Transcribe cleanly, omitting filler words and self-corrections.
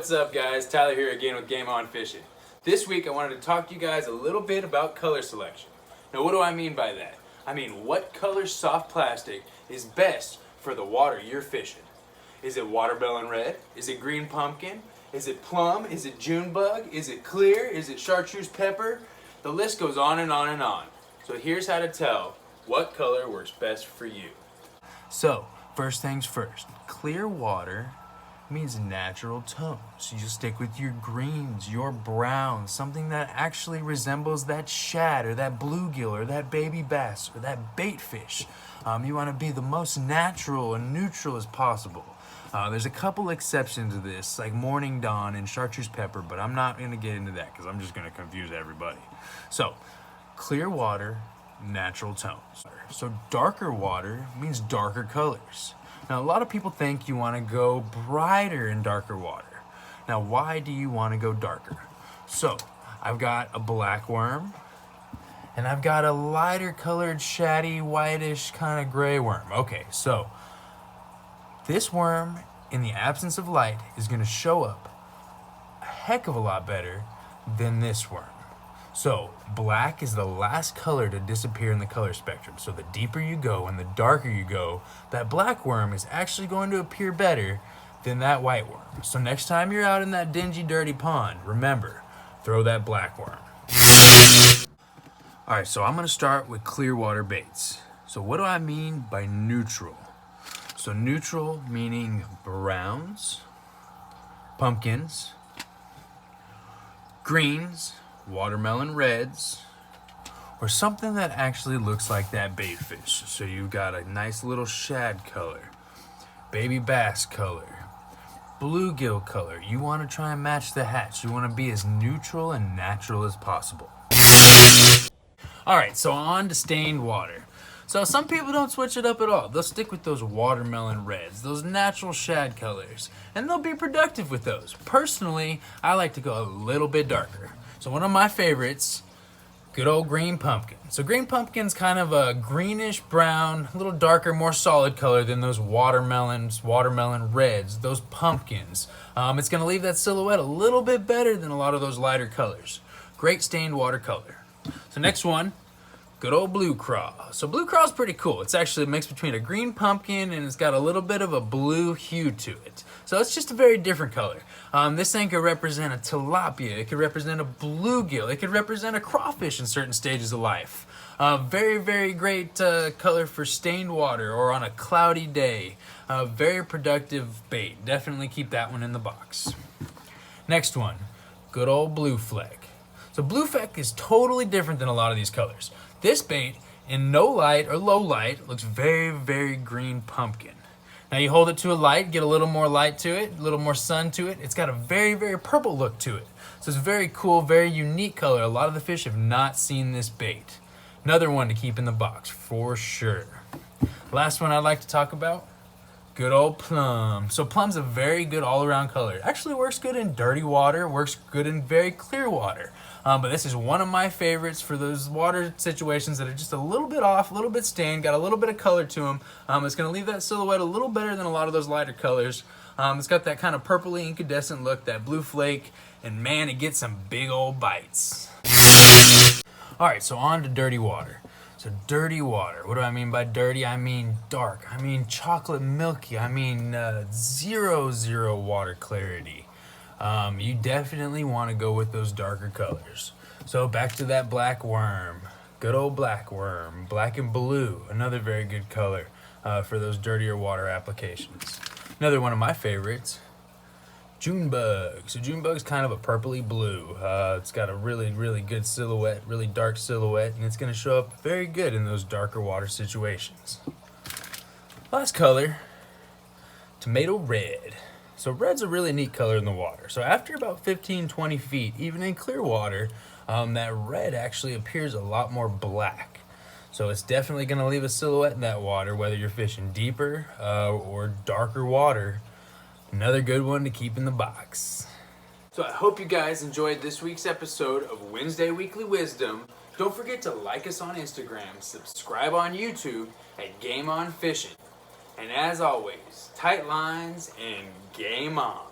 What's up, guys? Tyler here again with Game On Fishing. This week I wanted to talk to you guys a little bit about color selection. Now, what do I mean by that? I mean, what color soft plastic is best for the water you're fishing? Is it watermelon red? Is it green pumpkin? Is it plum? Is it June bug? Is it clear? Is it chartreuse pepper? The list goes on and on and on. So here's how to tell what color works best for you. So, first things first, clear water means natural tones. You stick with your greens, your browns, something that actually resembles that shad or that bluegill or that baby bass or that bait fish. You want to be the most natural and neutral as possible. There's a couple exceptions to this, like morning dawn and chartreuse pepper, but I'm not going to get into that because I'm just going to confuse everybody. So, clear water, natural tones. So darker water means darker colors. Now, a lot of people think you want to go brighter in darker water. Now, why do you want to go darker? So, I've got a black worm, and I've got a lighter colored, shady, whitish kind of gray worm. Okay, so this worm, in the absence of light, is going to show up a heck of a lot better than this worm. So, black is the last color to disappear in the color spectrum. So the deeper you go and the darker you go, that black worm is actually going to appear better than that white worm. So next time you're out in that dingy, dirty pond, remember, throw that black worm. Alright, so I'm going to start with clear water baits. So what do I mean by neutral? So neutral meaning browns, pumpkins, greens, watermelon reds, or something that actually looks like that bait fish. So you've got a nice little shad color, baby bass color, bluegill color. You want to try and match the hatch. You want to be as neutral and natural as possible. Alright, so on to stained water. So some people don't switch it up at all. They'll stick with those watermelon reds, those natural shad colors, and they'll be productive with those. Personally, I like to go a little bit darker. So one of my favorites, good old green pumpkin. So green pumpkin's kind of a greenish brown, a little darker, more solid color than those watermelon reds, those pumpkins. It's gonna leave that silhouette a little bit better than a lot of those lighter colors. Great stained water color. So next one, good old blue craw. So blue craw's pretty cool. It's actually a mix between a green pumpkin and it's got a little bit of a blue hue to it. So it's just a very different color. This thing could represent a tilapia. It could represent a bluegill. It could represent a crawfish in certain stages of life. Very, very great color for stained water or on a cloudy day. Very productive bait. Definitely keep that one in the box. Next one, good old blue fleck. So blue fleck is totally different than a lot of these colors. This bait, in no light or low light, looks very, very green pumpkin. Now you hold it to a light, get a little more light to it, a little more sun to it. It's got a very, very purple look to it. So it's very cool, very unique color. A lot of the fish have not seen this bait. Another one to keep in the box, for sure. Last one I'd like to talk about, good old plum. So plum's a very good all-around color. It actually works good in dirty water, works good in very clear water. But this is one of my favorites for those water situations that are just a little bit off, a little bit stained, got a little bit of color to them. It's going to leave that silhouette a little better than a lot of those lighter colors. It's got that kind of purpley incandescent look, that blue flake, and man, it gets some big old bites. Alright, so on to dirty water. So dirty water, what do I mean by dirty? I mean dark, I mean chocolate milky, I mean zero water clarity. You definitely want to go with those darker colors. So back to that black worm, good old black worm, black and blue, another very good color for those dirtier water applications. Another one of my favorites, June bug. So June bug's kind of a purpley blue. It's got a really, really good silhouette, really dark silhouette, and it's going to show up very good in those darker water situations. Last color, tomato red. So red's a really neat color in the water. So after about 15-20 feet, even in clear water, that red actually appears a lot more black. So it's definitely going to leave a silhouette in that water, whether you're fishing deeper or darker water. Another good one to keep in the box. So I hope you guys enjoyed this week's episode of Wednesday Weekly Wisdom. Don't forget to like us on Instagram, subscribe on YouTube at Game On Fishing. And as always, tight lines and game on.